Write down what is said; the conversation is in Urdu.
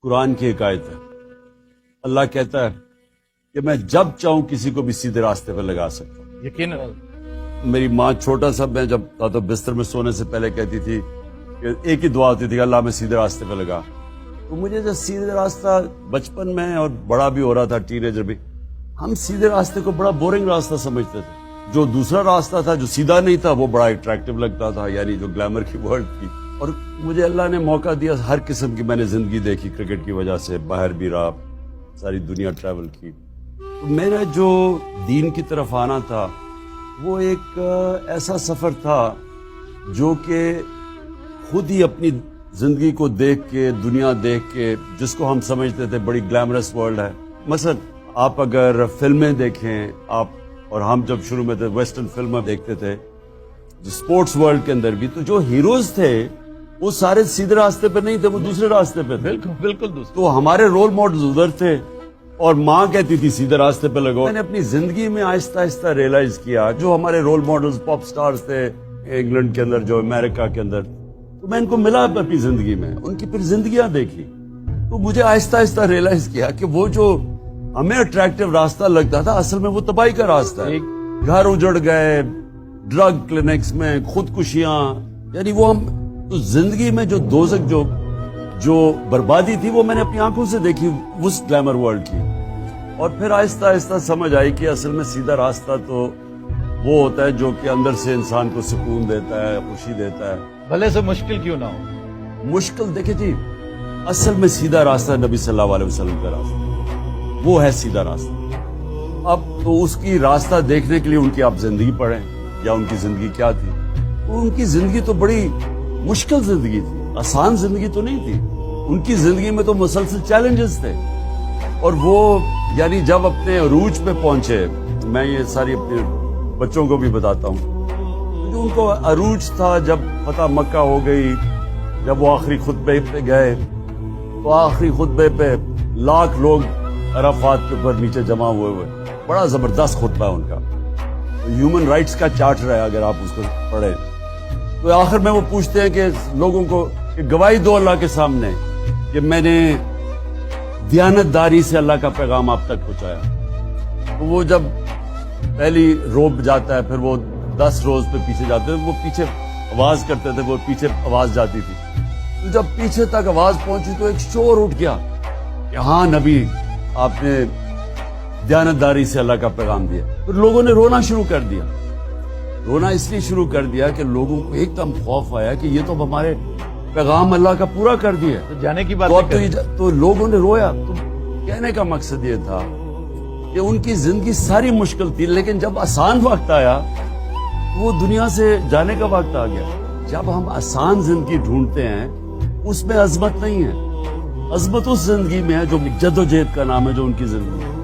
قرآن کی ایک آیت ہے. اللہ کہتا ہے کہ میں جب چاہوں کسی کو بھی سیدھے راستے پہ لگا سکتا ہوں. یقیناً میری ماں چھوٹا سا میں جب تھا تو بستر میں سونے سے پہلے کہتی تھی کہ ایک ہی دعا ہوتی تھی کہ اللہ میں سیدھے راستے پہ لگا. تو مجھے جو سیدھے راستہ بچپن میں اور بڑا بھی ہو رہا تھا ٹین ایجر بھی, ہم سیدھے راستے کو بڑا بورنگ راستہ سمجھتے تھے. جو دوسرا راستہ تھا جو سیدھا نہیں تھا وہ بڑا اٹریکٹیو لگتا تھا, یعنی جو گلیمر کی ورلڈ تھی. اور مجھے اللہ نے موقع دیا, ہر قسم کی میں نے زندگی دیکھی کرکٹ کی وجہ سے, باہر بھی رہا, ساری دنیا ٹریول کی. میرا جو دین کی طرف آنا تھا وہ ایک ایسا سفر تھا جو کہ خود ہی اپنی زندگی کو دیکھ کے, دنیا دیکھ کے, جس کو ہم سمجھتے تھے بڑی گلیمرس ورلڈ ہے. مثلا آپ اگر فلمیں دیکھیں, آپ اور ہم جب شروع میں تھے ویسٹرن فلمیں دیکھتے تھے, جو سپورٹس ورلڈ کے اندر بھی, تو جو ہیروز تھے وہ سارے سیدھے راستے پہ نہیں تھے, وہ دوسرے راستے پہ تھے. بالکل بالکل دوست. تو ہمارے رول ماڈلز ادھر تھے اور ماں کہتی تھی سیدھے راستے پہ لگو. میں نے اپنی زندگی میں آہستہ آہستہ ریئلائز کیا جو ہمارے رول ماڈلز پاپ سٹارز تھے انگلینڈ کے اندر, جو امریکہ کے اندر, تو میں ان کو ملا اپنی زندگی میں, ان کی پھر زندگیاں دیکھی, تو مجھے آہستہ آہستہ ریئلائز کیا کہ وہ جو ہمیں اٹریکٹیو راستہ لگتا تھا اصل میں وہ تباہی کا راستہ ہے. گھر اجڑ گئے, ڈرگ کلینکس میں خودکشیاں, یعنی وہ ہم تو زندگی میں جو دوزخ جو بربادی تھی وہ میں نے اپنی آنکھوں سے دیکھی اس گلیمر ورلڈ کی. اور پھر آہستہ آہستہ سمجھ آئی کہ اصل میں سیدھا راستہ تو وہ ہوتا ہے جو کہ اندر سے انسان کو سکون دیتا ہے, خوشی دیتا ہے, بھلے سے مشکل کیوں نہ ہو. مشکل دیکھیں جی, اصل میں سیدھا راستہ نبی صلی اللہ علیہ وسلم کا راستہ, وہ ہے سیدھا راستہ. اب تو اس کی راستہ دیکھنے کے لیے ان کی آپ زندگی پڑھیں یا ان کی زندگی کیا تھی. تو ان کی زندگی تو بڑی مشکل زندگی تھی, آسان زندگی تو نہیں تھی. ان کی زندگی میں تو مسلسل چیلنجز تھے. اور وہ یعنی جب اپنے عروج پہ پہنچے, میں یہ ساری اپنے بچوں کو بھی بتاتا ہوں, جو ان کو عروج تھا جب فتح مکہ ہو گئی, جب وہ آخری خطبے پہ گئے, تو آخری خطبے پہ لاکھ لوگ عرفات کے اوپر نیچے جمع ہوئے, بڑا زبردست خطبہ ہے ان کا, ہیومن رائٹس کا چارٹر ہے اگر آپ اس کو پڑھیں. تو آخر میں وہ پوچھتے ہیں کہ لوگوں کو کہ گواہی دو اللہ کے سامنے کہ میں نے دیانت داری سے اللہ کا پیغام آپ تک پہنچایا. تو وہ جب پہلی روب جاتا ہے, پھر وہ 10 روز پہ پیچھے جاتے ہیں, وہ پیچھے آواز کرتے تھے, وہ پیچھے آواز جاتی تھی. تو جب پیچھے تک آواز پہنچی تو ایک شور اٹھ گیا کہ ہاں نبی آپ نے دیانت داری سے اللہ کا پیغام دیا. پھر لوگوں نے رونا شروع کر دیا. رونا اس لیے شروع کر دیا کہ لوگوں کو ایک دم خوف آیا کہ یہ تو ہمارے پیغام اللہ کا پورا کر دیا. تو جانے کی بات تو لوگوں نے رویا. تو کہنے کا مقصد یہ تھا کہ ان کی زندگی ساری مشکل تھی, لیکن جب آسان وقت آیا وہ دنیا سے جانے کا وقت آ گیا. جب ہم آسان زندگی ڈھونڈتے ہیں اس میں عظمت نہیں ہے, عظمت اس زندگی میں ہے جو جد و جہد کا نام ہے, جو ان کی زندگی ہے.